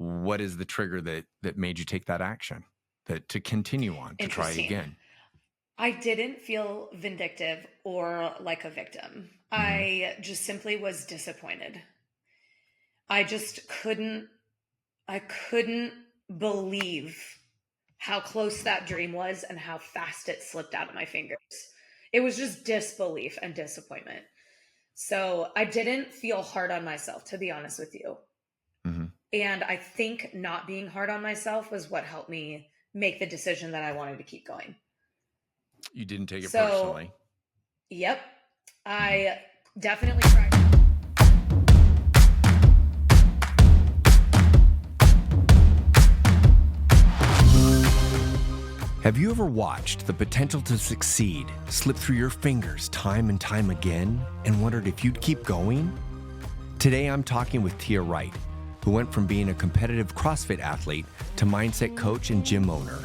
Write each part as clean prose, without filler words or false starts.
what is the trigger that made you take that action, to continue on, to try Interesting. again? I didn't feel vindictive or like a victim. Mm-hmm. I just simply was disappointed. I just couldn't believe how close that dream was and how fast it slipped out of my fingers. It was just disbelief and disappointment. So I didn't feel hard on myself, to be honest with you. Mm-hmm. And I think not being hard on myself was what helped me make the decision that I wanted to keep going. You didn't take it So, personally. yep, Mm-hmm. I definitely tried. Have you ever watched the potential to succeed slip through your fingers time and time again and wondered if you'd keep going? Today I'm talking with Tia Wright, who went from being a competitive CrossFit athlete to mindset coach and gym owner,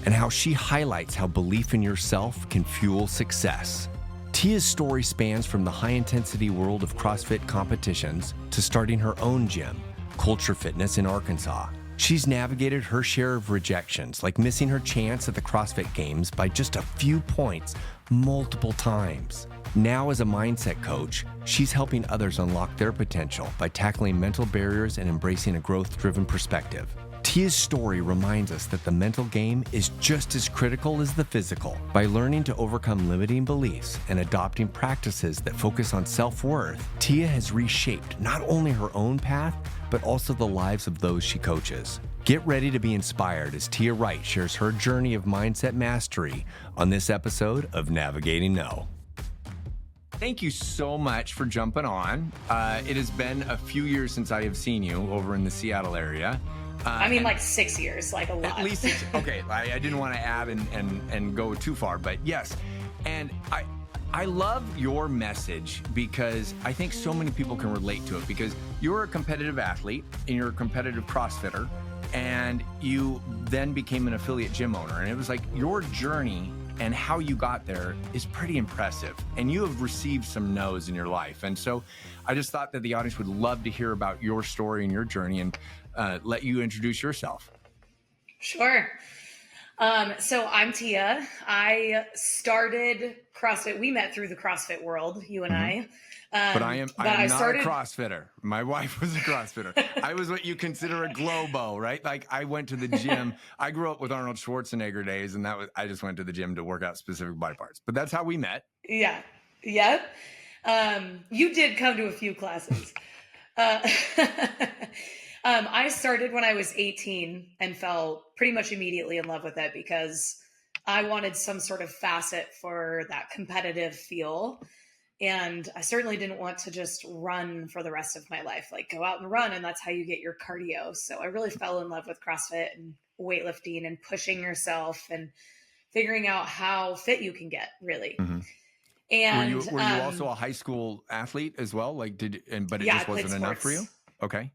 and how she highlights how belief in yourself can fuel success. Tia's story spans from the high-intensity world of CrossFit competitions to starting her own gym, Culture Fitness in Arkansas. She's navigated her share of rejections, like missing her chance at the CrossFit Games by just a few points multiple times. Now, as a mindset coach, she's helping others unlock their potential by tackling mental barriers and embracing a growth-driven perspective. Tia's story reminds us that the mental game is just as critical as the physical. By learning to overcome limiting beliefs and adopting practices that focus on self-worth, Tia has reshaped not only her own path, but also the lives of those she coaches. Get ready to be inspired as Tia Wright shares her journey of mindset mastery on this episode of Navigating No. Thank you so much for jumping on. It has been a few years since I have seen you over in the Seattle area. I mean, like 6 years, like a lot. At least it's okay. I didn't want to add and go too far, but yes. And I love your message because I think so many people can relate to it, because you're a competitive athlete and you're a competitive CrossFitter, and you then became an affiliate gym owner. And it was like your journey and how you got there is pretty impressive. And you have received some no's in your life. And so I just thought that the audience would love to hear about your story and your journey, and let you introduce yourself. Sure. So I'm Tia. I started CrossFit. We met through the CrossFit world, you and I. But I am not started... a CrossFitter. My wife was a CrossFitter. I was what you consider a Globo, right? Like, I went to the gym. I grew up with Arnold Schwarzenegger days, and I just went to the gym to work out specific body parts. But that's how we met. Yeah. Yep. You did come to a few classes. I started when I was 18 and fell pretty much immediately in love with it because I wanted some sort of facet for that competitive feel. And I certainly didn't want to just run for the rest of my life, like go out and run, and that's how you get your cardio. So I really fell in love with CrossFit and weightlifting and pushing yourself and figuring out how fit you can get, really. Mm-hmm. And were you also a high school athlete as well? Like, but it just wasn't enough for you? Okay.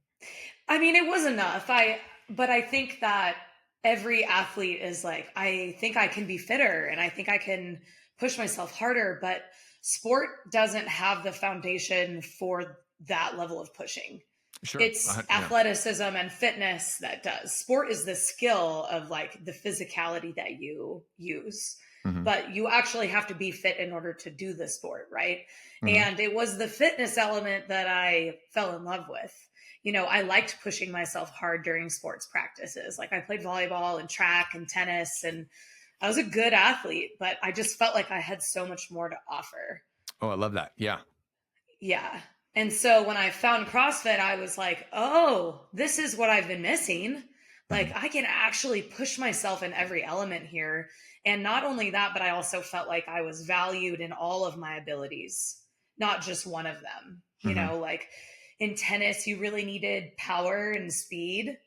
I mean, it was enough. But I think that every athlete is like, I think I can be fitter and I think I can push myself harder, but sport doesn't have the foundation for that level of pushing. Sure. It's athleticism and fitness that does. Sport is the skill of like the physicality that you use. Mm-hmm. But you actually have to be fit in order to do the sport, right? Mm-hmm. And it was the fitness element that I fell in love with. You know, I liked pushing myself hard during sports practices. Like, I played volleyball and track and tennis, and I was a good athlete, but I just felt like I had so much more to offer. Oh, I love that. Yeah. Yeah. And so when I found CrossFit, I was like, oh, this is what I've been missing. Like, I can actually push myself in every element here. And not only that, but I also felt like I was valued in all of my abilities, not just one of them. You know, like in tennis, you really needed power and speed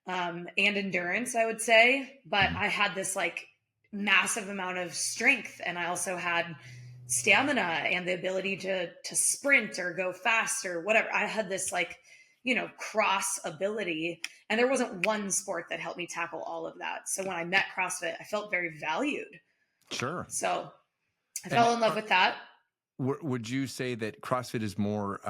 and endurance, I would say. But I had this like massive amount of strength, and I also had stamina and the ability to sprint or go fast or whatever. I had this like, you know, cross ability, and there wasn't one sport that helped me tackle all of that. So when I met CrossFit, I felt very valued. Sure. So I fell in love with that. Would you say that CrossFit is more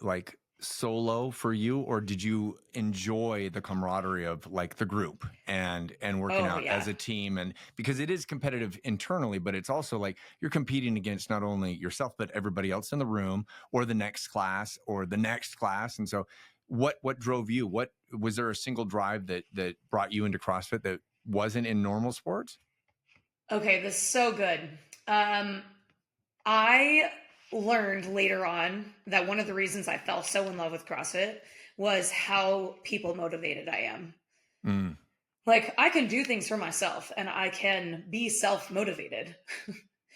like solo for you, or did you enjoy the camaraderie of like the group and working Oh out as yeah. a team? And because it is competitive internally, but it's also like you're competing against not only yourself but everybody else in the room, or the next class, or the next class. And so what drove you? What was there a single drive that brought you into CrossFit that wasn't in normal sports? Okay, this is so good. Um, I learned later on that one of the reasons I fell so in love with CrossFit was how people motivated I am. Mm, Like, I can do things for myself and I can be self motivated.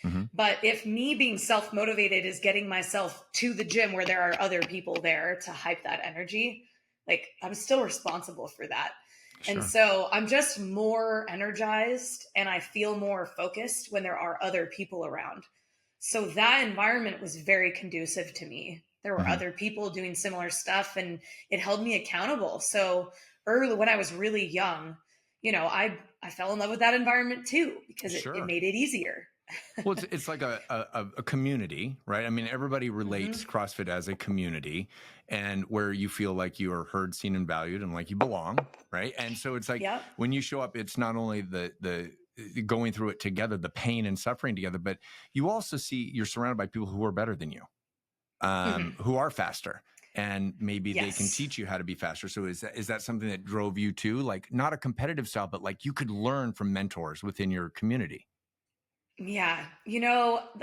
hmm. But if me being self motivated is getting myself to the gym where there are other people there to hype that energy, like, I'm still responsible for that. And Sure. so I'm just more energized and I feel more focused when there are other people around. So that environment was very conducive to me. There were Hmm. other people doing similar stuff and it held me accountable. So early when I was really young, I fell in love with that environment too because it Sure. made it easier. Well, it's like a community, right? I mean, everybody relates Hmm. CrossFit as a community, and where you feel like you are heard, seen, and valued, and like you belong, right? And so it's like Yep. when you show up, it's not only the going through it together, the pain and suffering together, but you also see you're surrounded by people who are better than you, Hmm. who are faster, and maybe they can Yes. teach you how to be faster. So is that something that drove you too? Like not a competitive style, but like you could learn from mentors within your community. Yeah.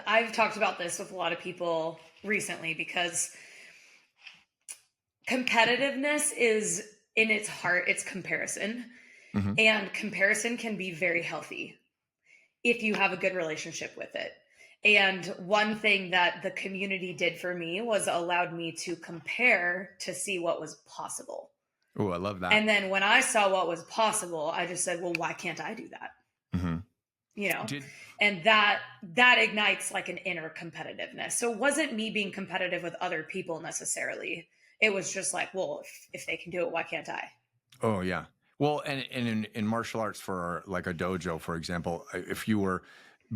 I've talked about this with a lot of people recently because competitiveness is in its heart, it's comparison. Hmm. And comparison can be very healthy if you have a good relationship with it. And one thing that the community did for me was allowed me to compare to see what was possible. Oh, I love that. And then when I saw what was possible, I just said, well, why can't I do that? Hmm. You know? Did And that ignites like an inner competitiveness. So it wasn't me being competitive with other people necessarily. It was just like, well, if they can do it, why can't I? Oh yeah. Well, and in martial arts for like a dojo, for example, if you were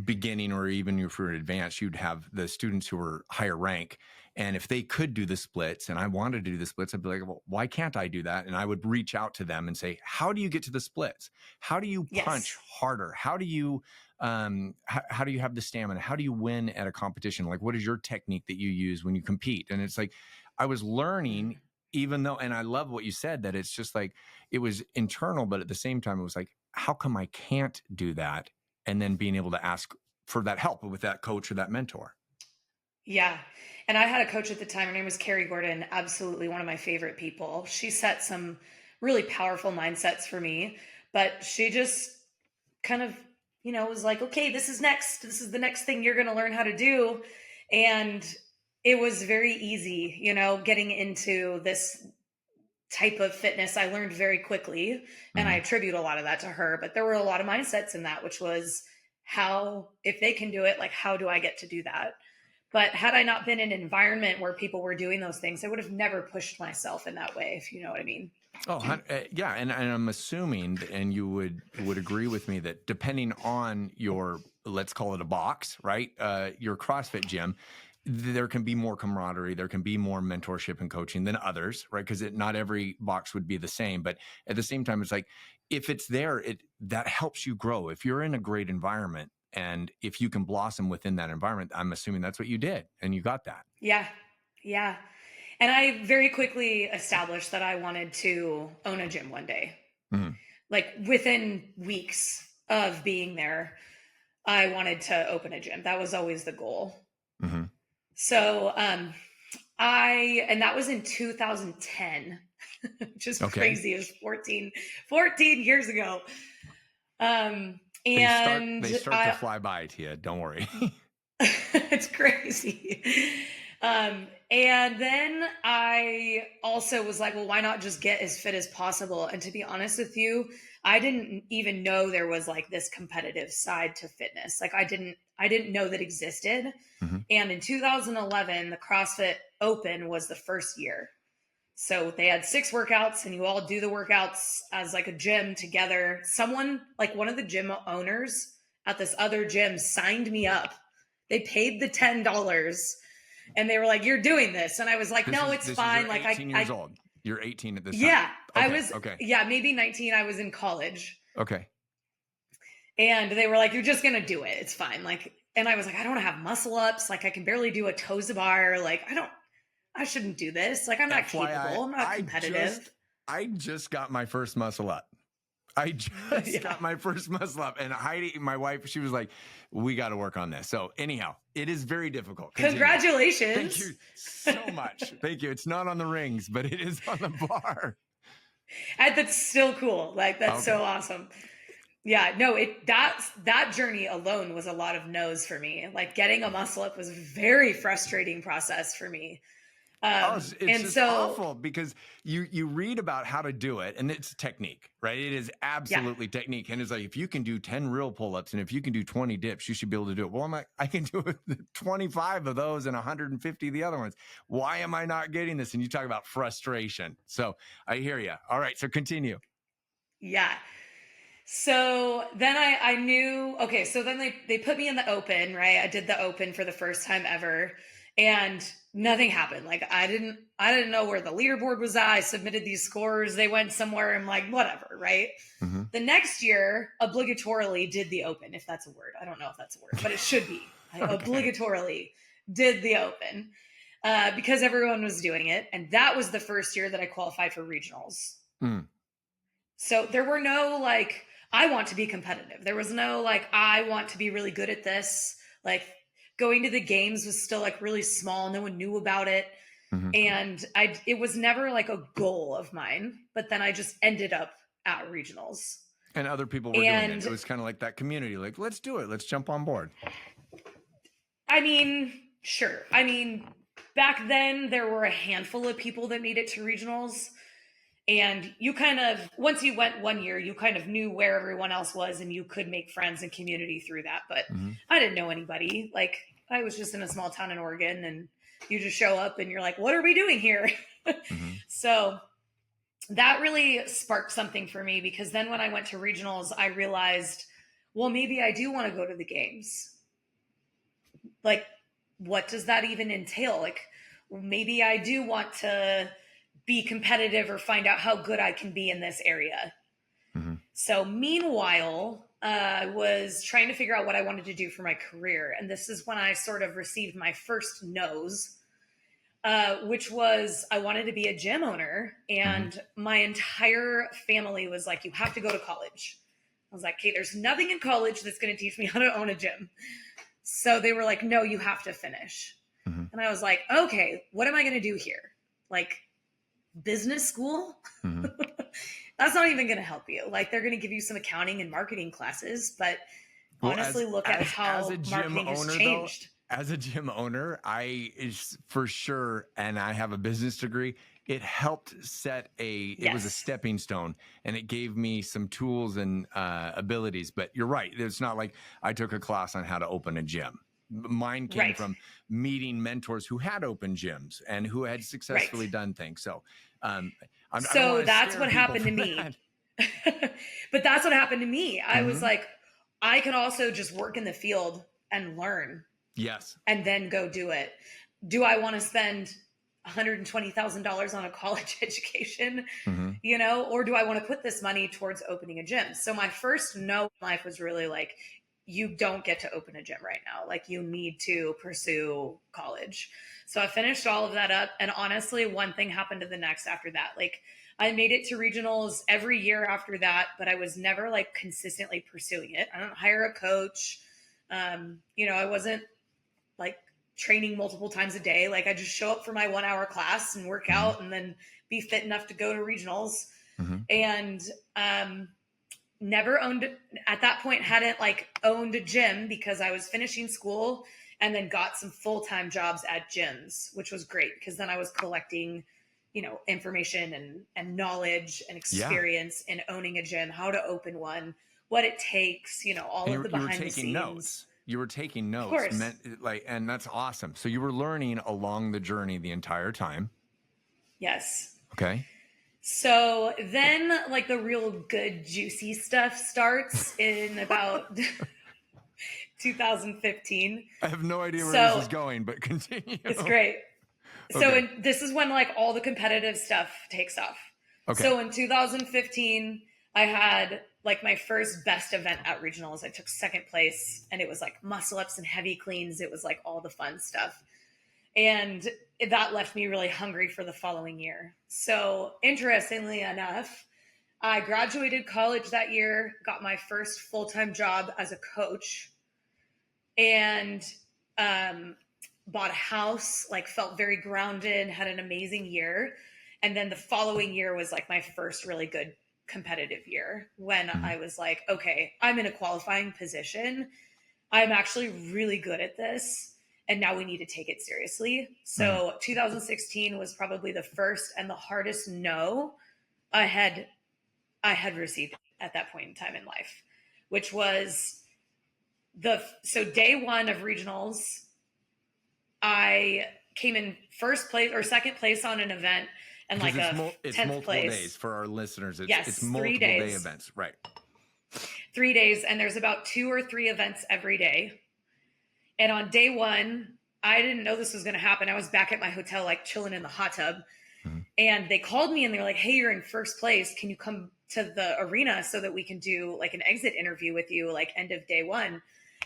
beginning or even if you were advanced, you'd have the students who were higher rank. And if they could do the splits and I wanted to do the splits, I'd be like, well, why can't I do that? And I would reach out to them and say, how do you get to the splits? How do you punch Yes. harder? How do you have the stamina? How do you win at a competition? Like, what is your technique that you use when you compete? And it's like, I was learning, even though, and I love what you said, that it's just like, it was internal, but at the same time, it was like, how come I can't do that? And then being able to ask for that help with that coach or that mentor. Yeah. And I had a coach at the time. Her name was Carrie Gordon, absolutely one of my favorite people. She set some really powerful mindsets for me, but she just kind of, was like, okay, this is next. This is the next thing you're going to learn how to do. And it was very easy, getting into this type of fitness. I learned very quickly, and I Hmm. attribute a lot of that to her. But there were a lot of mindsets in that, which was how, if they can do it, like, how do I get to do that? But had I not been in an environment where people were doing those things, I would have never pushed myself in that way, if you know what I mean. Oh, yeah, and I'm assuming, and you would agree with me that depending on your, let's call it a box, right? Your CrossFit gym, there can be more camaraderie, there can be more mentorship and coaching than others, right? Because not every box would be the same, but at the same time, it's like if it's there, it that helps you grow. If you're in a great environment, and if you can blossom within that environment, I'm assuming that's what you did, and you got that. Yeah. Yeah. And I very quickly established that I wanted to own a gym one day. Mhm. Like within weeks of being there, I wanted to open a gym. That was always the goal. Mhm. So, and that was in 2010, which is Okay. crazy. It was 14 years ago. They start And they start to fly by, Tia. Don't worry. it's crazy. And then I also was like, well, why not just get as fit as possible? And to be honest with you, I didn't even know there was like this competitive side to fitness. Like I didn't know that existed. Mhm. And in 2011, the CrossFit Open was the first year. So they had 6 workouts and you all do the workouts as like a gym together. Someone, like one of the gym owners at this other gym, signed me up. They paid the $10 And they were like, "You're doing this." And I was like, "No, it's fine." You're Like 18 years old. You're 18 at this time. Yeah, Okay, I was, okay. yeah, maybe 19. I was in college. Okay. And they were like, "You're just going to do it. It's fine." Like, and I was like, "I don't have muscle ups. Like, I can barely do a toe to bar. Like, I shouldn't do this. Like, I'm not capable. I'm not competitive." I just got my first muscle up. I just got my first muscle up, and Heidi, my wife, she was like, "We got to work on this." So anyhow, it is very difficult. Continue. Congratulations. Thank you so much. Thank you. It's not on the rings, but it is on the bar. And that's still cool. Like, that's so awesome. Yeah, no, that journey alone was a lot of no's for me. Like, getting a muscle up was a very frustrating process for me. It's just awful because you read about how to do it, and it's technique, right? It is absolutely technique. And it's like, if you can do 10 real pull-ups and if you can do 20 dips, you should be able to do it. Well, I'm like, I can do 25 of those and 150 of the other ones. Why am I not getting this? And you talk about frustration. So I hear you. All right, so continue. Yeah. So then I knew, okay, so then they put me in the open, right? I did the open for the first time ever, and nothing happened. Like, I didn't know where the leaderboard was at. I submitted these scores. They went somewhere. I'm like, whatever, right? Mm-hmm. The next year, obligatorily did the open, if that's a word. I don't know if that's a word, but it should be. I obligatorily did the open because everyone was doing it. And that was the first year that I qualified for regionals. Mm. So there were no, like, I want to be competitive. There was no, like, I want to be really good at this. Like, going to the games was still, like, really small. No one knew about it. Mm-hmm. And it was never like a goal of mine, but then I just ended up at regionals. And other people were doing it. It was kind of like that community, like, let's do it. Let's jump on board. I mean, sure. I mean, back then there were a handful of people that made it to regionals. And you kind of, once you went one year, you kind of knew where everyone else was and you could make friends and community through that. But mm-hmm. I didn't know anybody. Like, I was just in a small town in Oregon, and you just show up and you're like, what are we doing here? Mm-hmm. So that really sparked something for me, because then when I went to regionals, I realized, well, maybe I do want to go to the games. Like, what does that even entail? Like, maybe I do want to be competitive or find out how good I can be in this area. Mm-hmm. So meanwhile, I was trying to figure out what I wanted to do for my career. And this is when I sort of received my first no's, which was I wanted to be a gym owner. And mm-hmm. my entire family was like, you have to go to college. I was like, okay, there's nothing in college that's going to teach me how to own a gym. So they were like, no, you have to finish. Mm-hmm. And I was like, okay, what am I going to do here? Like, business school? Mm-hmm. That's not even going to help you. Like, they're going to give you some accounting and marketing classes, but honestly, look at how marketing has changed. Though, as a gym owner, is for sure, and I have a business degree, it helped set it was a stepping stone, and it gave me some tools and abilities. But you're right. It's not like I took a class on how to open a gym. Mine came from meeting mentors who had opened gyms and who had successfully done things. So, that's what happened to me. But that's what happened to me. I mm-hmm. was like, I can also just work in the field and learn. Yes. And then go do it. Do I want to spend $120,000 on a college education, mm-hmm. Or do I want to put this money towards opening a gym? So my first no in life was really like, you don't get to open a gym right now. Like, you need to pursue college. So I finished all of that up. And honestly, one thing happened to the next after that. Like, I made it to regionals every year after that, but I was never like consistently pursuing it. I don't hire a coach. I wasn't like training multiple times a day. Like, I just show up for my 1 hour class and work out and then be fit enough to go to regionals. Mm-hmm. And, never owned, at that point, hadn't like owned a gym because I was finishing school and then got some full-time jobs at gyms, which was great because then I was collecting, information and knowledge and experience in owning a gym, how to open one, what it takes, all of the behind the scenes. Notes. You were taking notes, of course. And that's awesome. So you were learning along the journey the entire time. Yes. Okay. So then, like, the real good, juicy stuff starts in about 2015. I have no idea where So this is going, but continue. it's great. So Okay. this is when like all the competitive stuff takes off. Okay. So in 2015, I had like my first best event at regionals. I took second place, and it was like muscle ups and heavy cleans. It was like all the fun stuff. And that left me really hungry for the following year. So interestingly enough, I graduated college that year, got my first full-time job as a coach, and bought a house, like felt very grounded, had an amazing year. And then the following year was like my first really good competitive year when I was like, okay, I'm in a qualifying position. I'm actually really good at this. And now we need to take it seriously. So 2016 was probably the first and the hardest no I had received at that point in time in life, which was so day one of regionals, I came in first place or second place on an event and like it's 10th multiple place. days for our listeners. It's 3 multiple days. day events, right? 3 days, and there's about 2 or 3 events every day. And on day one, I didn't know this was going to happen. I was back at my hotel, like chilling in the hot tub. And they called me and they're like, hey, you're in first place. Can you come to the arena so that we can do like an exit interview with you, like end of day one?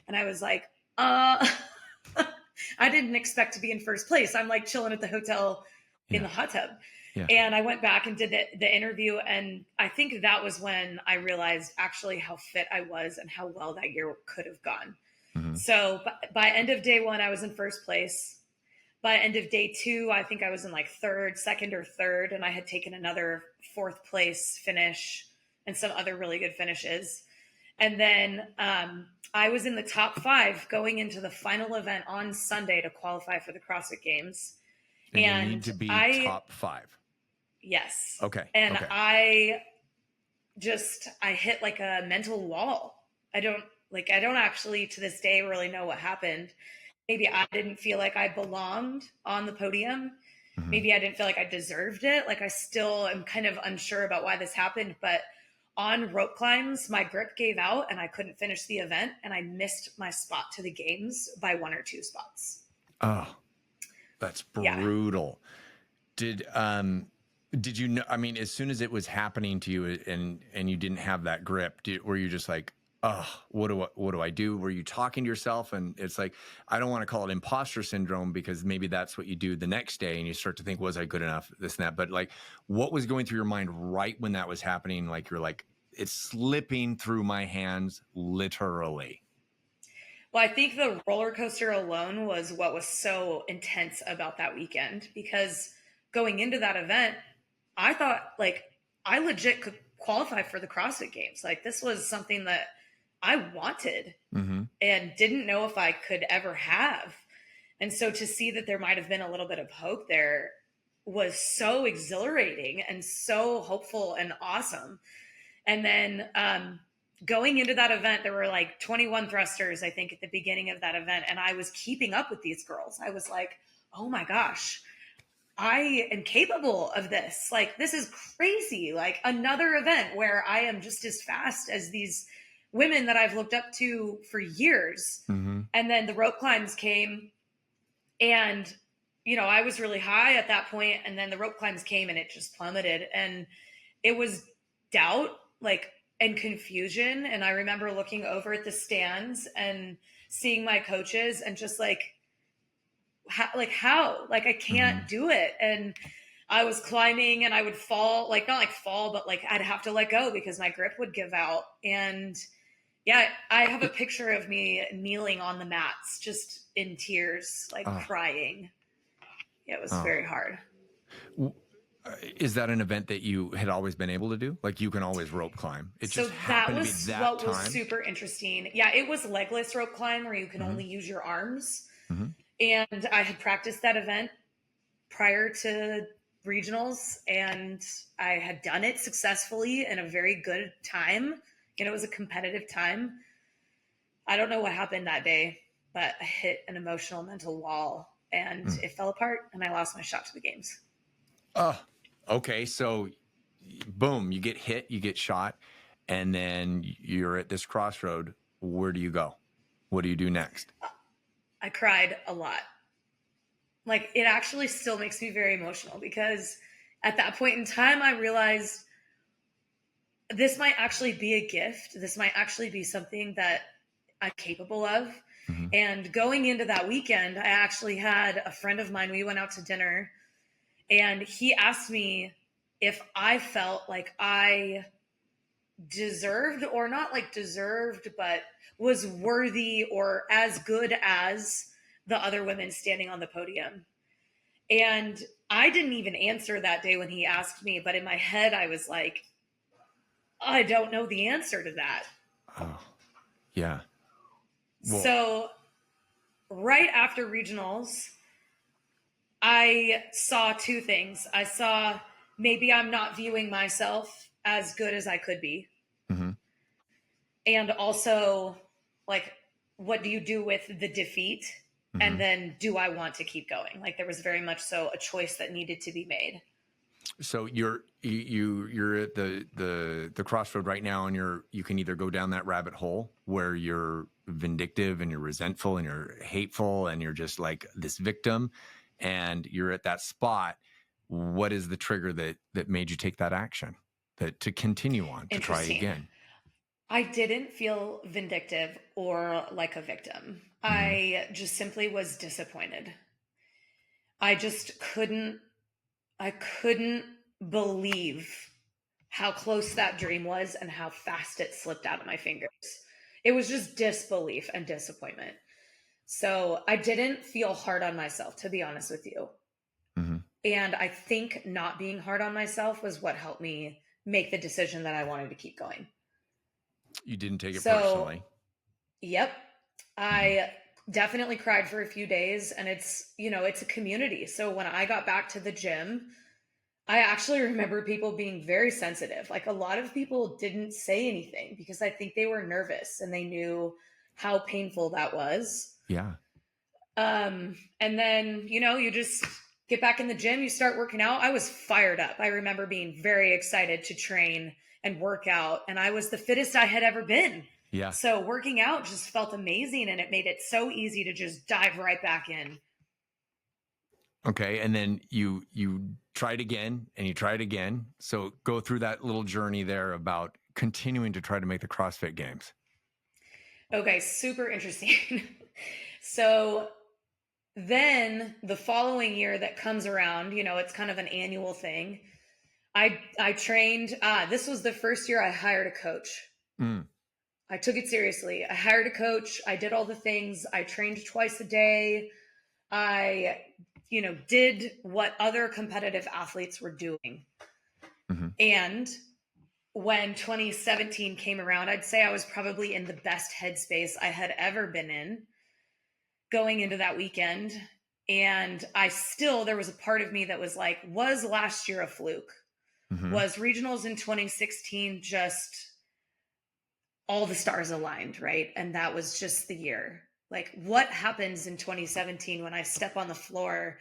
And I was like, I didn't expect to be in first place. I'm like chilling at the hotel in the hot tub. Yeah. And I went back and did the interview. And I think that was when I realized actually how fit I was and how well that year could have gone. So by end of day one, I was in first place. By end of day two, I think I was in like second or third, and I had taken another 4th place finish and some other really good finishes. And then I was in the top 5 going into the final event on Sunday to qualify for the CrossFit Games. And you need to be top 5. Yes. Okay. And okay. I hit like a mental wall. I don't actually to this day really know what happened. Maybe I didn't feel like I belonged on the podium. Maybe I didn't feel like I deserved it. Like I still am kind of unsure about why this happened, but on rope climbs, my grip gave out and I couldn't finish the event, and I missed my spot to the games by 1 or 2 spots. Oh, that's brutal. Yeah. Did you know, I mean, as soon as it was happening to you and you didn't have that grip, were you just like, oh, what do I do? Were you talking to yourself? And it's like, I don't want to call it imposter syndrome, because maybe that's what you do the next day and you start to think, was I good enough? This and that. But like, what was going through your mind right when that was happening? Like, you're like, it's slipping through my hands, literally. Well, I think the roller coaster alone was what was so intense about that weekend, because going into that event, I thought like I legit could qualify for the CrossFit Games. Like this was something that I wanted and didn't know if I could ever have. And so to see that there might have been a little bit of hope there was so exhilarating and so hopeful and awesome. And then going into that event, there were like 21 thrusters, I think, at the beginning of that event. And I was keeping up with these girls. I was like, oh my gosh, I am capable of this. Like, this is crazy. Like another event where I am just as fast as these women that I've looked up to for years. And then the rope climbs came, and, you know, I was really high at that point. And then the rope climbs came and it just plummeted. And it was doubt, like, and confusion. And I remember looking over at the stands and seeing my coaches and just like, how? Like, I can't do it. And I was climbing and I would fall, like, not like fall, but like I'd have to let go because my grip would give out. And yeah, I have a picture of me kneeling on the mats, just in tears, like crying. Yeah, it was very hard. Is that an event that you had always been able to do? Like you can always rope climb. It just happened to be that what time. was super interesting. Yeah, it was legless rope climb where you can only use your arms. And I had practiced that event prior to regionals, and I had done it successfully in a very good time. And it was a competitive time. I don't know what happened that day, but I hit an emotional mental wall and it fell apart and I lost my shot to the games. Okay. So boom, you get hit, you get shot, and then you're at this crossroad. Where do you go? What do you do next? I cried a lot. Like, it actually still makes me very emotional because at that point in time, I realized this might actually be a gift. This might actually be something that I'm capable of. Mm-hmm. And going into that weekend, I actually had a friend of mine, we went out to dinner, and he asked me if I felt like I deserved, or not like deserved, but was worthy or as good as the other women standing on the podium. And I didn't even answer that day when he asked me, but in my head, I was like, I don't know the answer to that. Oh, yeah. Well, So, right after regionals, I saw two things. I saw maybe I'm not viewing myself as good as I could be. mm-hmm. And also, like, what do you do with the defeat? Mm-hmm. And then, do I want to keep going? Like, there was very much so a choice that needed to be made. So you're at the crossroad right now, and you can either go down that rabbit hole where you're vindictive and you're resentful and you're hateful and you're just like this victim, and you're at that spot. What is the trigger that made you take that action, that to continue on, to try Interesting. again? I didn't feel vindictive or like a victim. Mm-hmm. I just simply was disappointed. I just couldn't believe how close that dream was and how fast it slipped out of my fingers. It was just disbelief and disappointment. So I didn't feel hard on myself, to be honest with you. Mm-hmm. And I think not being hard on myself was what helped me make the decision that I wanted to keep going. You didn't take it personally. Yep. I definitely cried for a few days, and it's a community. So when I got back to the gym, I actually remember people being very sensitive. Like, a lot of people didn't say anything because I think they were nervous and they knew how painful that was. Yeah. And then, you just get back in the gym, you start working out. I was fired up. I remember being very excited to train and work out, and I was the fittest I had ever been. Yeah. So working out just felt amazing, and it made it so easy to just dive right back in. Okay. And then you tried again and you tried again. So go through that little journey there about continuing to try to make the CrossFit Games. Okay. Super interesting. So then the following year that comes around, it's kind of an annual thing. I trained, this was the first year I hired a coach. Mm. I took it seriously. I hired a coach. I did all the things. I trained twice a day. I did what other competitive athletes were doing. Mm-hmm. And when 2017 came around, I'd say I was probably in the best headspace I had ever been in going into that weekend. And there was a part of me that was like, was last year a fluke? Mm-hmm. Was regionals in 2016 just all the stars aligned, right? And that was just the year. Like, what happens in 2017 when I step on the floor?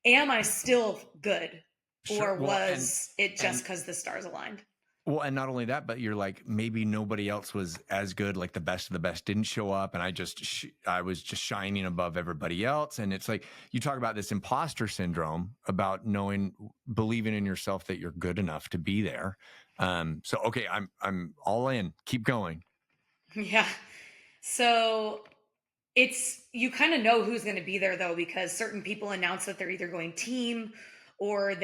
Am I still good? Sure. Or was it just because the stars aligned? Well, and not only that, but you're like, maybe nobody else was as good, like the best of the best didn't show up. And I was just shining above everybody else. And it's like, you talk about this imposter syndrome, about believing in yourself that you're good enough to be there. So, okay, I'm all in, keep going. Yeah. So you kind of know who's going to be there, though, because certain people announce that they're either going team or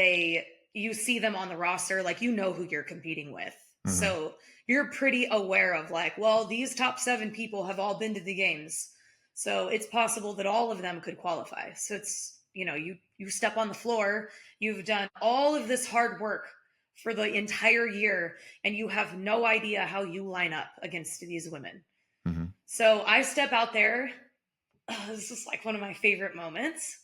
you see them on the roster, like, who you're competing with. Mm-hmm. So you're pretty aware of, like, well, these top 7 people have all been to the games, so it's possible that all of them could qualify. So it's, you step on the floor, you've done all of this hard work for the entire year, and you have no idea how you line up against these women. Mm-hmm. So I step out there. This is like one of my favorite moments.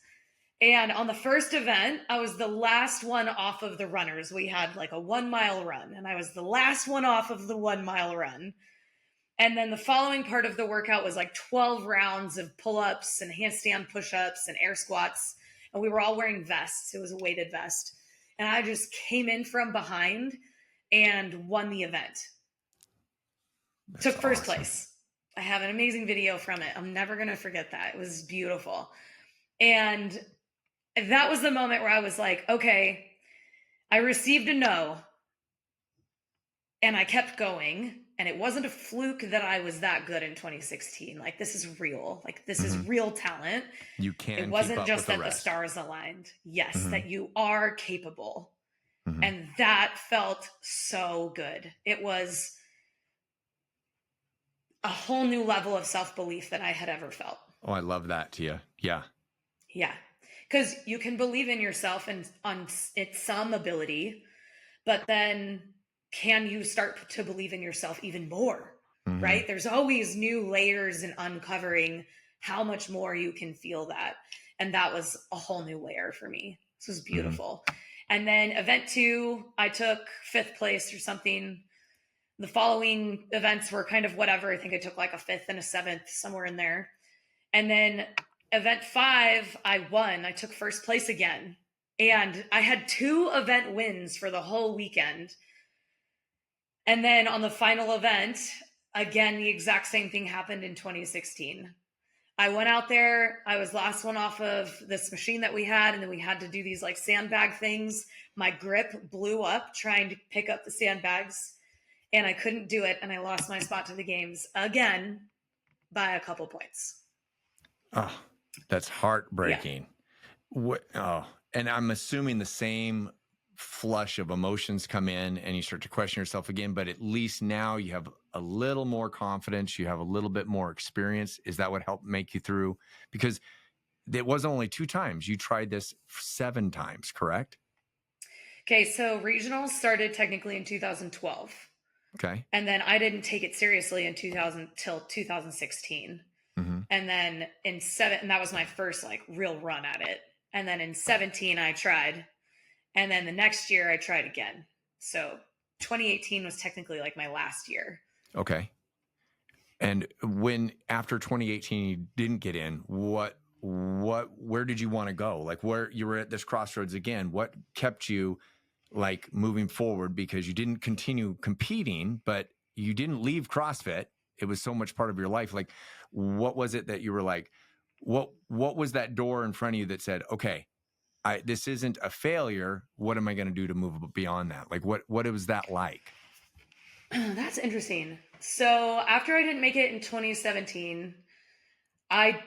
And on the first event, I was the last one off of the runners. We had like a 1 mile run, and I was the last one off of the 1 mile run. And then the following part of the workout was like 12 rounds of pull-ups and handstand push-ups and air squats. And we were all wearing vests. It was a weighted vest. And I just came in from behind and won the event. Took first place. I have an amazing video from it. I'm never going to forget that. It was beautiful. And that was the moment where I was like, okay, I received a no and I kept going. And it wasn't a fluke that I was that good in 2016. Like, this is real. Like, this is real talent. You can It keep wasn't up just with the that the rest. stars aligned. Yes, that you are capable. Mm-hmm. And that felt so good. It was a whole new level of self-belief that I had ever felt. Oh, I love that, Tia. Yeah. Yeah. Because you can believe in yourself and on its some ability, but then can you start to believe in yourself even more? Mm-hmm. Right? There's always new layers and uncovering how much more you can feel that. And that was a whole new layer for me. This was beautiful. Mm-hmm. And then event 2, I took 5th place or something. The following events were kind of whatever. I think I took like a 5th and a 7th, somewhere in there. And then event 5, I won. I took 1st place again. And I had 2 event wins for the whole weekend. And then on the final event, again, the exact same thing happened in 2016. I went out there. I was last one off of this machine that we had. And then we had to do these like sandbag things. My grip blew up trying to pick up the sandbags. And I couldn't do it. And I lost my spot to the games again by a couple points. Oh, that's heartbreaking. Yeah. And I'm assuming the same flush of emotions come in and you start to question yourself again, but at least now you have a little more confidence. You have a little bit more experience. Is that what helped make you through? Because it wasn't only 2 times. You tried this 7 times, correct? Okay. So regionals started technically in 2012. Okay. And then I didn't take it seriously in 2016. Mm-hmm. And then and that was my first like real run at it. And then in 17, I tried. And then the next year I tried again. So 2018 was technically like my last year. Okay. And when after 2018 you didn't get in, where did you want to go? Like, where you were at this crossroads again, what kept you like moving forward? Because you didn't continue competing, but you didn't leave CrossFit. It was so much part of your life. Like, what was it that you were like, what was that door in front of you that said, okay, this isn't a failure. What am I going to do to move beyond that? Like, what was that like? That's interesting. So after I didn't make it in 2017, I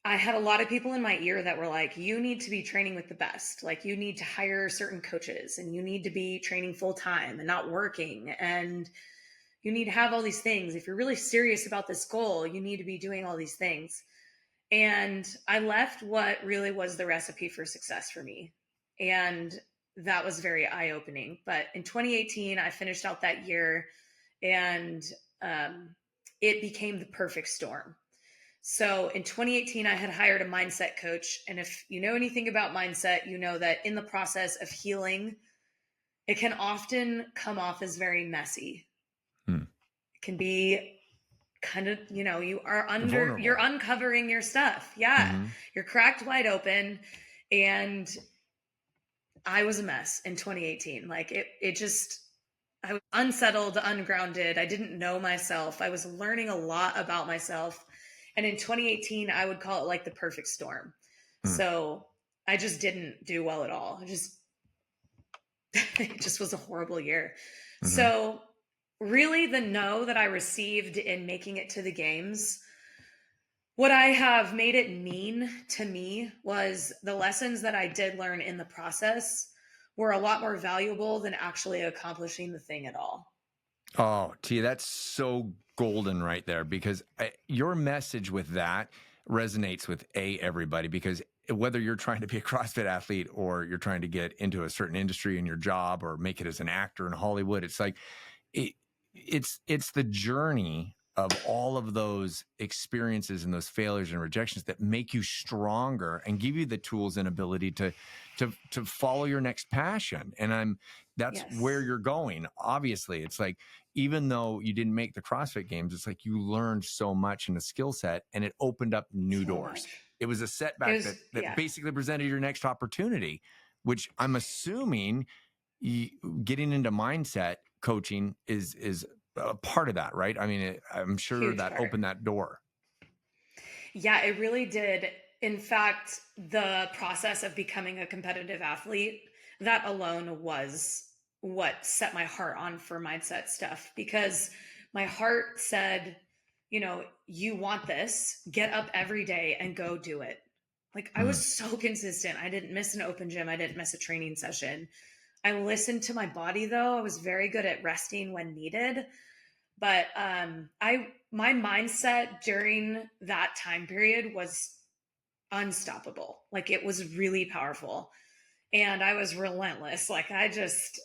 had a lot of people in my ear that were like, you need to be training with the best. Like, you need to hire certain coaches and you need to be training full time and not working. And you need to have all these things. If you're really serious about this goal, you need to be doing all these things. And I left what really was the recipe for success for me. And that was very eye-opening. But in 2018, I finished out that year and it became the perfect storm. So in 2018, I had hired a mindset coach. And if you know anything about mindset, you know that in the process of healing, it can often come off as very messy. It can be kind of, you're uncovering your stuff. Yeah. Mm-hmm. You're cracked wide open. And I was a mess in 2018. Like I was unsettled, ungrounded. I didn't know myself. I was learning a lot about myself. And in 2018, I would call it like the perfect storm. So I just didn't do well at all. It just was a horrible year. Mm-hmm. So really the no that I received in making it to the games, what I have made it mean to me was the lessons that I did learn in the process were a lot more valuable than actually accomplishing the thing at all. Oh, Tia, that's so golden right there, because your message with that resonates with everybody, because whether you're trying to be a CrossFit athlete or you're trying to get into a certain industry in your job or make it as an actor in Hollywood, it's like it's the journey of all of those experiences and those failures and rejections that make you stronger and give you the tools and ability to follow your next passion. And that's yes. where you're going. Obviously, it's like, even though you didn't make the CrossFit Games, it's like you learned so much in a skill set and it opened up new doors. It was a setback that basically presented your next opportunity, which I'm assuming getting into mindset coaching is a part of that, right? I mean, I'm sure Huge that part. opened that door. Yeah, it really did. In fact, the process of becoming a competitive athlete, that alone was what set my heart on for mindset stuff, because my heart said, you want this, get up every day and go do it. Like, I Mm. was so consistent. I didn't miss an open gym. I didn't miss a training session. I listened to my body though. I was very good at resting when needed. But my mindset during that time period was unstoppable. Like, it was really powerful. And I was relentless. Like, I just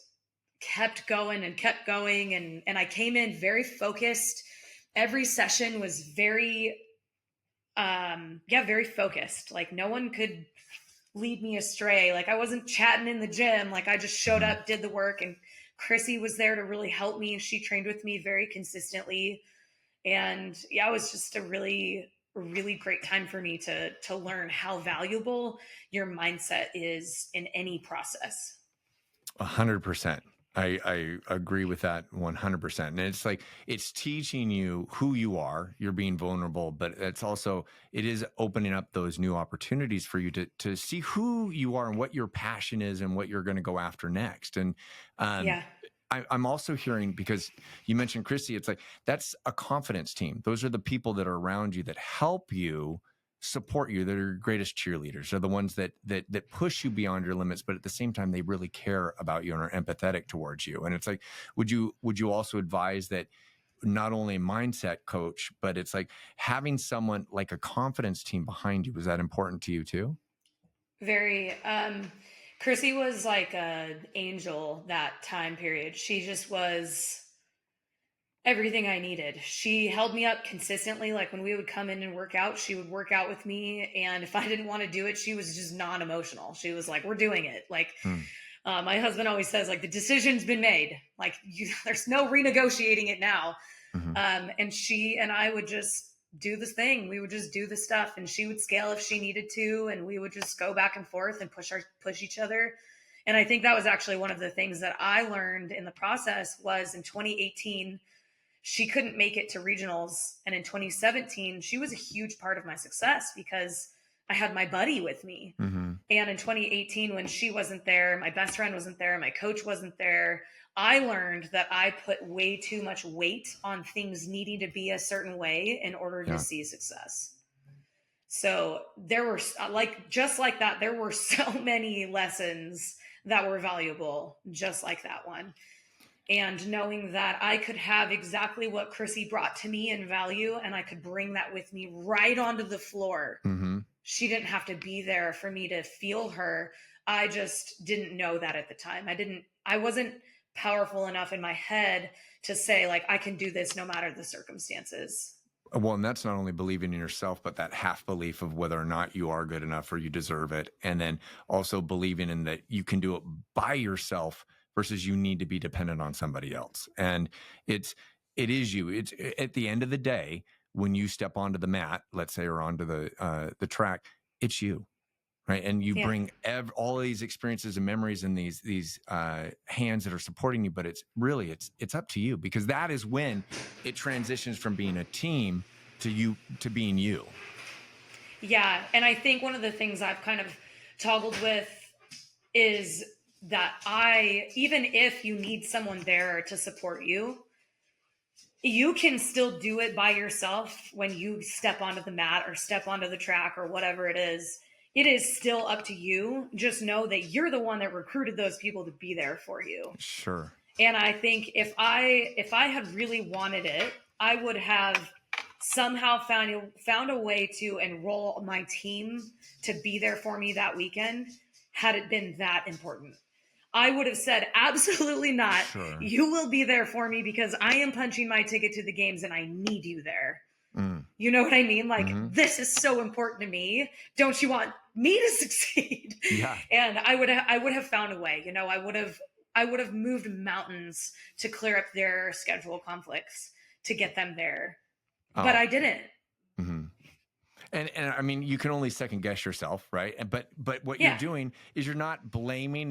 kept going and kept going, and I came in very focused. Every session was very very focused. Like, no one could lead me astray. Like, I wasn't chatting in the gym. Like, I just showed Mhm. up, did the work, and Chrissy was there to really help me. She trained with me very consistently. And yeah, it was just a really, really great time for me to learn how valuable your mindset is in any process. 100%. I agree with that 100%. And it's like, it's teaching you who you are. You're being vulnerable, but it is opening up those new opportunities for you to see who you are and what your passion is and what you're going to go after next. And, um, Yeah. I'm also hearing, because you mentioned Christy, it's like, that's a confidence team. Those are the people that are around you that help you, support you, that are your greatest cheerleaders, are the ones that push you beyond your limits, but at the same time they really care about you and are empathetic towards you. And it's like, would you also advise that not only a mindset coach, but it's like having someone like a confidence team behind you, was that important to you too? Very. Chrissy was like an angel that time period. She just was everything I needed. She held me up consistently. Like, when we would come in and work out, she would work out with me. And if I didn't want to do it, she was just non emotional. She was like, we're doing it. Like, Hmm. my husband always says, like, the decision's been made. Like, there's no renegotiating it now. Hmm. And she and I would just do this thing. We would just do the stuff, and she would scale if she needed to. And we would just go back and forth and push each other. And I think that was actually one of the things that I learned in the process was in 2018, she couldn't make it to regionals. And in 2017, she was a huge part of my success because I had my buddy with me. Hmm. And in 2018, when she wasn't there, my best friend wasn't there, my coach wasn't there, I learned that I put way too much weight on things needing to be a certain way in order to Yeah. see success. So there were, like, just like that, there were so many lessons that were valuable, just like that one. And knowing that I could have exactly what Chrissy brought to me in value, and I could bring that with me right onto the floor. Hmm. She didn't have to be there for me to feel her. I just didn't know that at the time. I wasn't powerful enough in my head to say, like, I can do this no matter the circumstances. Well, and that's not only believing in yourself, but that half belief of whether or not you are good enough or you deserve it. And then also believing in that you can do it by yourself versus you need to be dependent on somebody else. And it is you. It's at the end of the day, when you step onto the mat, let's say, or onto the track, it's you. Right. And you Yeah. bring all of these experiences and memories and these hands that are supporting you. But it's up to you, because that is when it transitions from being a team to being you. Yeah. And I think one of the things I've kind of toggled with is that even if you need someone there to support you, you can still do it by yourself when you step onto the mat or step onto the track or whatever it is. It is still up to you. Just know that you're the one that recruited those people to be there for you. Sure. And I think if I had really wanted it, I would have somehow found a way to enroll my team to be there for me that weekend, had it been that important. I would have said, absolutely not. Sure. You will be there for me because I am punching my ticket to the games and I need you there. Mm. You know what I mean? Like, Hmm. this is so important to me. Don't you want me to succeed? Yeah. And I would have found a way. I would have moved mountains to clear up their schedule conflicts to get them there. But Oh. I didn't. Hmm. And I mean, you can only second guess yourself, right? But what you're Yeah. doing is you're not blaming,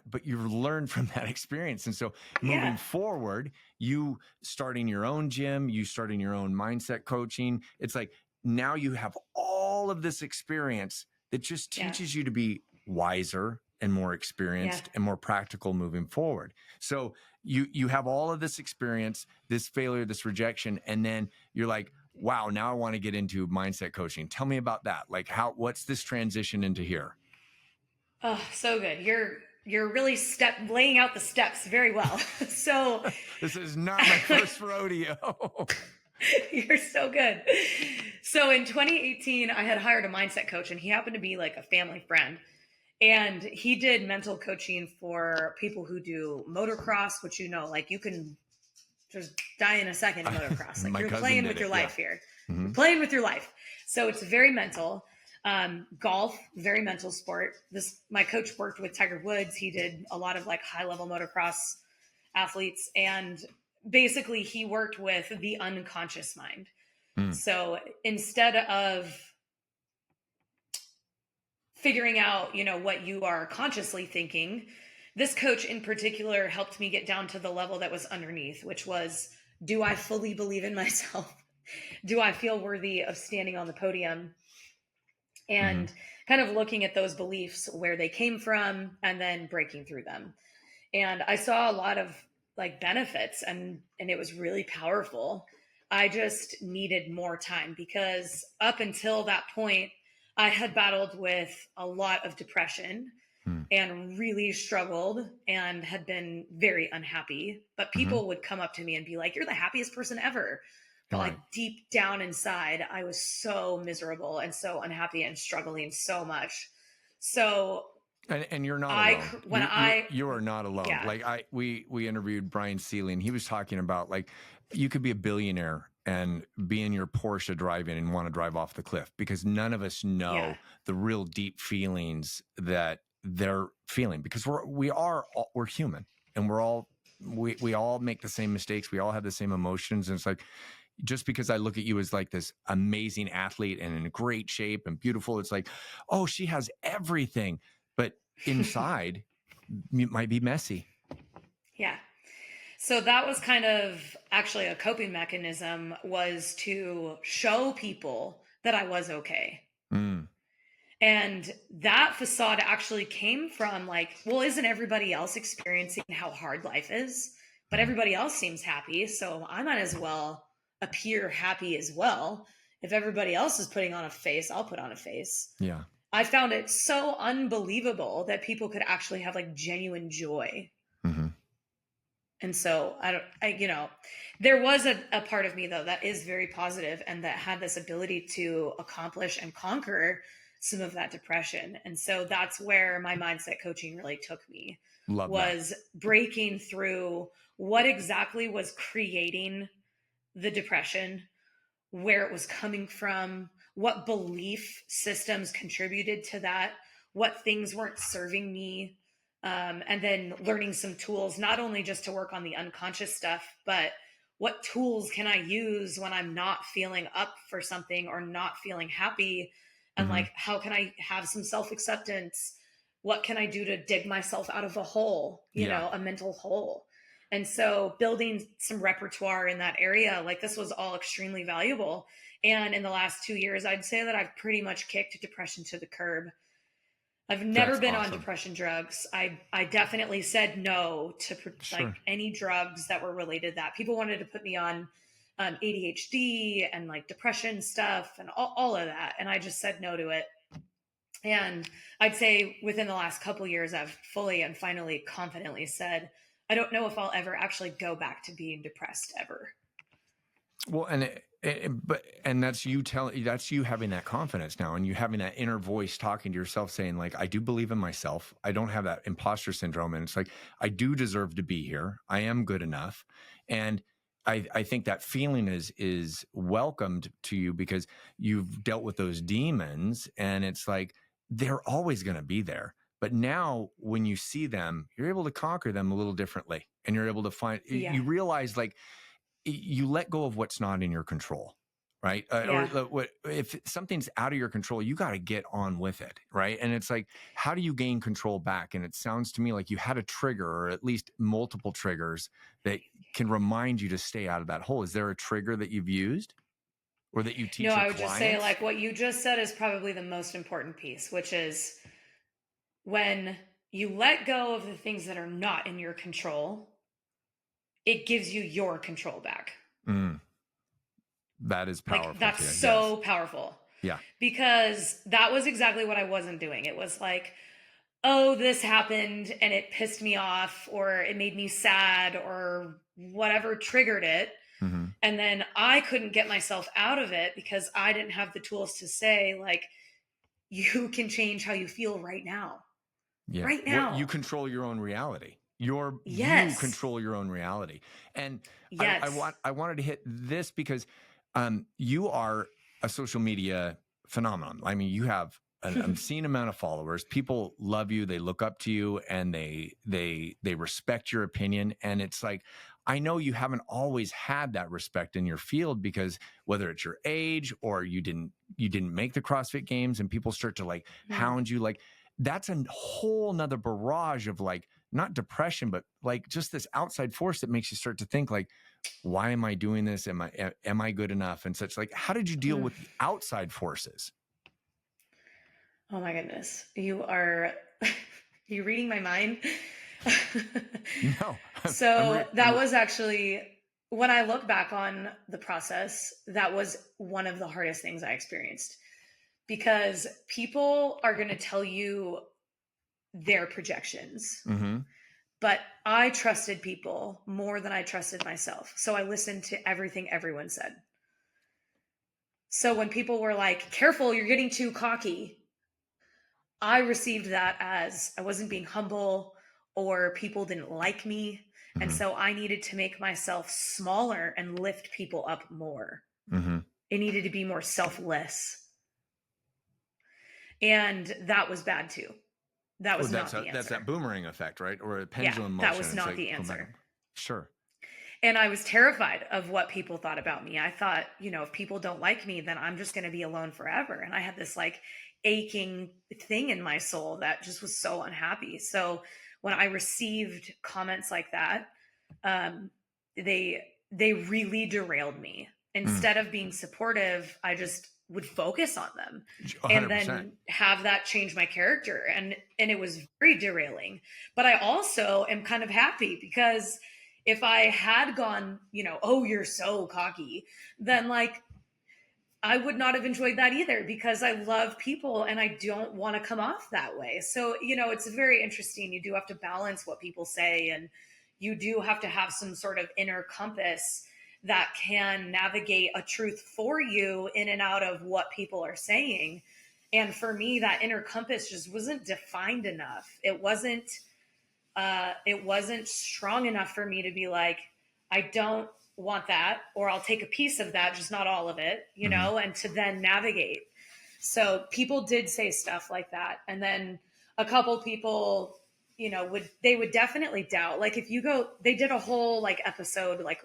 but you've learned from that experience. And so moving Yeah. forward, you starting your own gym, you starting your own mindset coaching. It's like now you have all of this experience that just Yeah. teaches you to be wiser and more Yeah. experienced and more practical moving forward. So you have all of this experience, this failure, this rejection, and then you're like, wow, now I want to get into mindset coaching. Tell me about that. Like what's this transition into here? Oh, so good. You're really laying out the steps very well. So This is not my first rodeo. you're so good. So in 2018, I had hired a mindset coach, and he happened to be like a family friend. And he did mental coaching for people who do motocross, which, like you can just die in a second in motocross. Like My you're cousin playing did with it, your yeah. life here. Mhm. You're playing with your life. So it's very mental. Golf, very mental sport. My coach worked with Tiger Woods. He did a lot of like high level motocross athletes. And basically he worked with the unconscious mind. Mm. So instead of figuring out, what you are consciously thinking, this coach in particular helped me get down to the level that was underneath, which was, do I fully believe in myself? Do I feel worthy of standing on the podium? And kind of looking at those beliefs, where they came from, and then breaking through them. And I saw a lot of like benefits, and it was really powerful. I just needed more time, because up until that point I had battled with a lot of depression and really struggled and had been very unhappy. But people would come up to me and be like, you're the happiest person ever. But like deep down inside, I was so miserable and so unhappy and struggling so much. So and you're not alone. You are not alone. Yeah. Like we interviewed Brian Seeley, and he was talking about like you could be a billionaire and be in your Porsche driving and want to drive off the cliff, because none of us know the real deep feelings that they're feeling, because we're human, and we all make the same mistakes. We all have the same emotions. And it's like, just because I look at you as like this amazing athlete and in great shape and beautiful, it's like, oh, she has everything. But inside, it might be messy. Yeah. So that was kind of actually a coping mechanism, was to show people that I was okay. And that facade actually came from like, well, isn't everybody else experiencing how hard life is? But everybody else seems happy, so I might as well appear happy as well. If everybody else is putting on a face, I'll put on a face. Yeah. I found it so unbelievable that people could actually have like genuine joy. And so there was a part of me though that is very positive and that had this ability to accomplish and conquer some of that depression. And so that's where my mindset coaching really took me. Was breaking through what exactly was creating the depression, where it was coming from, what belief systems contributed to that, what things weren't serving me. And then learning some tools, not only just to work on the unconscious stuff, but what tools can I use when I'm not feeling up for something or not feeling happy? And like, how can I have some self-acceptance? What can I do to dig myself out of a hole, a mental hole? And so building some repertoire in that area, like this was all extremely valuable. And in the last 2 years, I'd say that I've pretty much kicked depression to the curb. I've never been on depression drugs. I definitely said no to like any drugs that were related to that. People wanted to put me on ADHD and like depression stuff and all of that. And I just said no to it. And I'd say within the last couple of years, I've fully and finally confidently said, I don't know if I'll ever actually go back to being depressed ever. Well, and that's you having that confidence now, and you having that inner voice talking to yourself saying like, I do believe in myself. I don't have that imposter syndrome. And it's like, I do deserve to be here. I am good enough. And I think that feeling is welcomed to you because you've dealt with those demons, and it's like, they're always going to be there. But now when you see them, you're able to conquer them a little differently, and you're able to you realize like, you let go of what's not in your control, right? Yeah. If something's out of your control, you got to get on with it, right? And it's like, how do you gain control back? And it sounds to me like you had a trigger, or at least multiple triggers that can remind you to stay out of that hole. Is there a trigger that you've used or that you No, teach your I would just say, clients? like, what you just said is probably the most important piece, which is when you let go of the things that are not in your control, it gives you your control back. Mm, that is Like, powerful, that's Tia. so Yes. powerful, Yeah. because that was exactly what I wasn't doing. It was like, oh, this happened and it pissed me off, or it made me sad, or whatever triggered it. Mm-hmm. And then I couldn't get myself out of it because I didn't have the tools to say, like, you can change how you feel right now. Yeah. Right Well, you now. control your own reality. You Yes. control your own reality. And Yes. I wanted to hit this because you are a social media phenomenon. I mean, you have an obscene amount of followers. People love you, they look up to you, and they respect your opinion. And it's like, I know you haven't always had that respect in your field, because whether it's your age or you didn't make the CrossFit Games and people start to like hound you, like that's a whole nother barrage of like, not depression, but like just this outside force that makes you start to think like, why am I doing this? Am I good enough? And such. Like, how did you deal with the outside forces? Oh my goodness. You are you reading my mind? No, So that was actually, when I look back on the process, that was one of the hardest things I experienced, because people are going to tell you their projections. mm-hmm. But I trusted people more than I trusted myself. So I listened to everything everyone said. So when people were like, careful, you're getting too cocky, I received that as I wasn't being humble, or people didn't like me. And Mm-hmm. so I needed to make myself smaller and lift people up more. Mm-hmm. It needed to be more selfless. And that was bad too. That Well, was not the that's answer. that boomerang effect, right? Or a Yeah, pendulum that motion. was It's not like the go back answer. up. Sure. And I was terrified of what people thought about me. I thought, if people don't like me, then I'm just going to be alone forever. And I had this like aching thing in my soul that just was so unhappy. So when I received comments like that, they really derailed me. Instead of being supportive, I just would focus on them 100%. and then have that change my character. And it was very derailing. But I also am kind of happy, because if I had gone, oh, you're so cocky, then like I would not have enjoyed that either, because I love people and I don't want to come off that way. So, it's very interesting. You do have to balance what people say, and you do have to have some sort of inner compass that can navigate a truth for you in and out of what people are saying. And for me, that inner compass just wasn't defined enough. It wasn't strong enough for me to be like, I don't want that, or I'll take a piece of that, just not all of it, and to then navigate. So people did say stuff like that. And then a couple people, would definitely doubt. Like if you go, they did a whole like episode like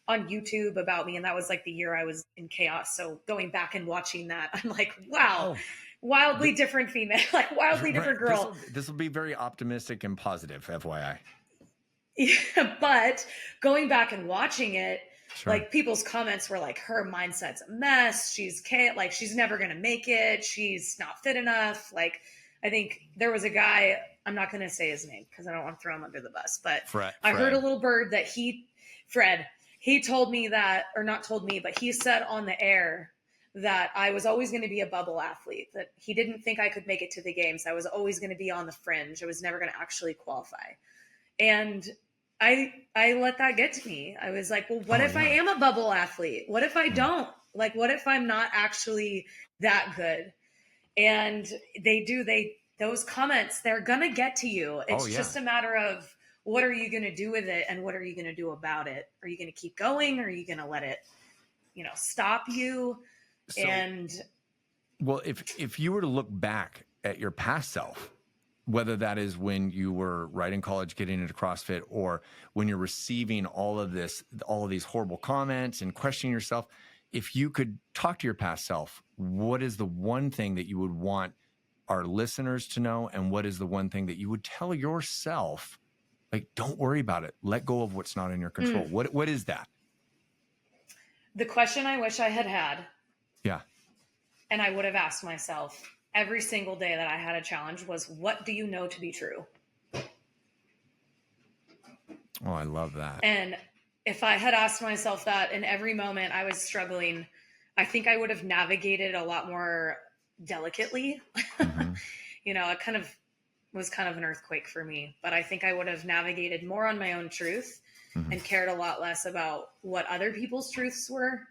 on YouTube about me. And that was like the year I was in chaos. So going back and watching that, I'm like, wow, Oh, wildly different female, like wildly different girl. This will be very optimistic and positive, FYI. Yeah, but going back and watching it, Sure. like people's comments were like, her mindset's a mess. Like she's never going to make it. She's not fit enough. Like, I think there was a guy, I'm not going to say his name because I don't want to throw him under the bus, but I heard a little bird that Fred, he told me that, or not told me, but he said on the air that I was always going to be a bubble athlete, that he didn't think I could make it to the games. I was always going to be on the fringe. I was never going to actually qualify. And I let that get to me. I was like, well, what if I am a bubble athlete? What if I don't? Like, what if I'm not actually that good? And those comments, they're going to get to you. It's just a matter of, what are you going to do with it? And what are you going to do about it? Are you going to keep going? Or are you going to let it, stop you? Well, if you were to look back at your past self, whether that is when you were right in college getting into CrossFit, or when you're receiving all of these horrible comments and questioning yourself, if you could talk to your past self, what is the one thing that you would want our listeners to know? And what is the one thing that you would tell yourself, like, don't worry about it. Let go of what's not in your control. What is that? The question I wish I had had. Yeah. And I would have asked myself every single day that I had a challenge was, what do you know to be true? Oh, I love that. And if I had asked myself that in every moment I was struggling, I think I would have navigated a lot more delicately. Mm-hmm. It was kind of an earthquake for me, but I think I would have navigated more on my own truth and cared a lot less about what other people's truths were.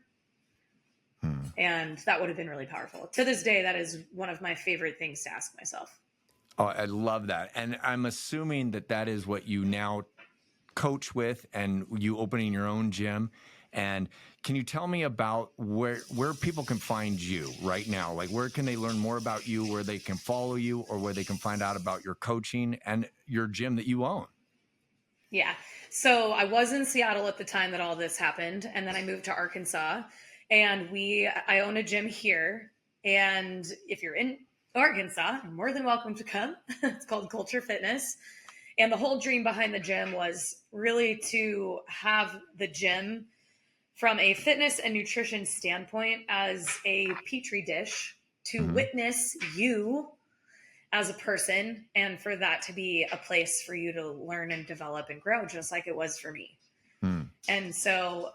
And that would have been really powerful. To this day, that is one of my favorite things to ask myself. Oh, I love that. And I'm assuming that is what you now coach with, and you opening your own gym. And can you tell me about where people can find you right now? Like, where can they learn more about you, where they can follow you, or where they can find out about your coaching and your gym that you own? Yeah. So I was in Seattle at the time that all this happened. And then I moved to Arkansas, and I own a gym here. And if you're in Arkansas, you're more than welcome to come. It's called Culture Fitness. And the whole dream behind the gym was really to have the gym from a fitness and nutrition standpoint as a petri dish to witness you as a person, and for that to be a place for you to learn and develop and grow, just like it was for me. And so,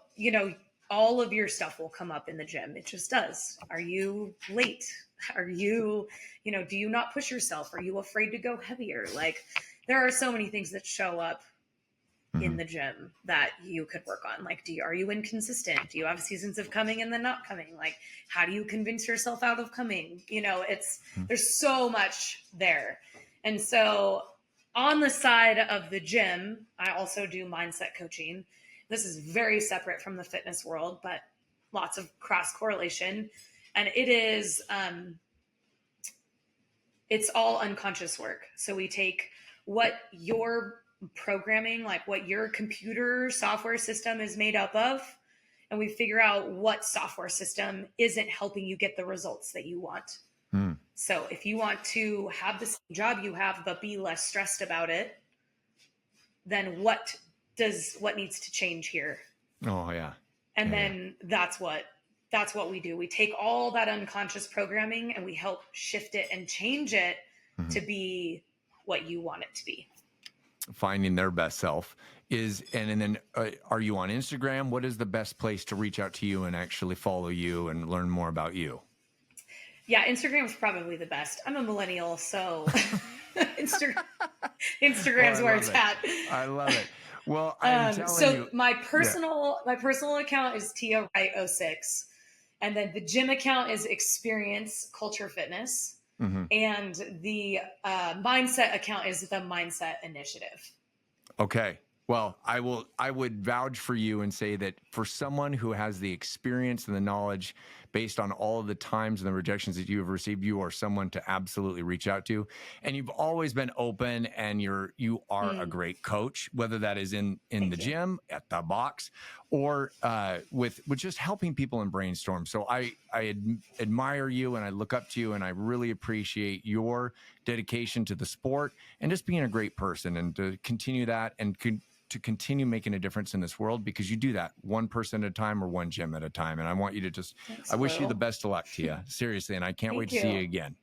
all of your stuff will come up in the gym. It just does. Are you late? Are you, do you not push yourself? Are you afraid to go heavier? Like, there are so many things that show up in the gym that you could work on. Like, are you inconsistent? Do you have seasons of coming and then not coming? Like, how do you convince yourself out of coming? There's so much there. And so on the side of the gym, I also do mindset coaching. This is very separate from the fitness world, but lots of cross correlation. And it is, it's all unconscious work. So we take what your programming, like what your computer software system is made up of, and we figure out what software system isn't helping you get the results that you want. So if you want to have the same job you have, but be less stressed about it, then what needs to change here? Oh yeah. And then that's what we do. We take all that unconscious programming and we help shift it and change it to be what you want it to be. Finding their best self and then are you on Instagram? What is the best place to reach out to you and actually follow you and learn more about you? Yeah, Instagram is probably the best. I'm a millennial, so Instagram's where it's at. I love it. Well, I'm telling you. My personal account is Tia Wright 06, and then the gym account is Experience Culture Fitness. And the mindset account is the Mindset Initiative. Okay. Well, I would vouch for you and say that for someone who has the experience and the knowledge based on all of the times and the rejections that you have received, you are someone to absolutely reach out to. And you've always been open, and you are a great coach, whether that is in the gym, at the box, or with just helping people and brainstorm. So I admire you, and I look up to you, and I really appreciate your dedication to the sport and just being a great person, and to continue that and to continue making a difference in this world, because you do that one person at a time or one gym at a time. And I want you to I wish you the best of luck, Tia. Seriously. And I can't wait to see you again.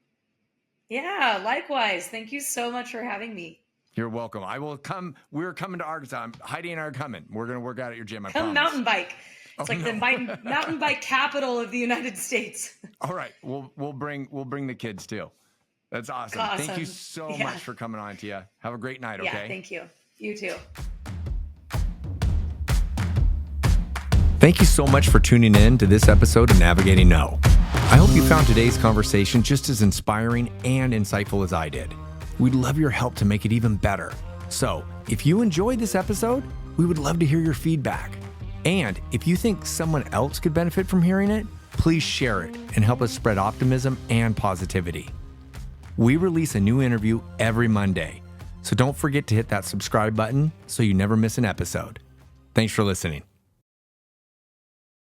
Yeah, likewise. Thank you so much for having me. You're welcome. I will come. We're coming to Arkansas. Heidi and I are coming. We're going to work out at your gym. I promise. Mountain bike. It's the mountain bike capital of the United States. All right. We'll bring the kids too. That's awesome. Thank you so much for coming on, Tia. Have a great night. Okay. Yeah, thank you. You too. Thank you so much for tuning in to this episode of Navigating No. I hope you found today's conversation just as inspiring and insightful as I did. We'd love your help to make it even better. So, if you enjoyed this episode, we would love to hear your feedback. And if you think someone else could benefit from hearing it, please share it and help us spread optimism and positivity. We release a new interview every Monday, so don't forget to hit that subscribe button so you never miss an episode. Thanks for listening.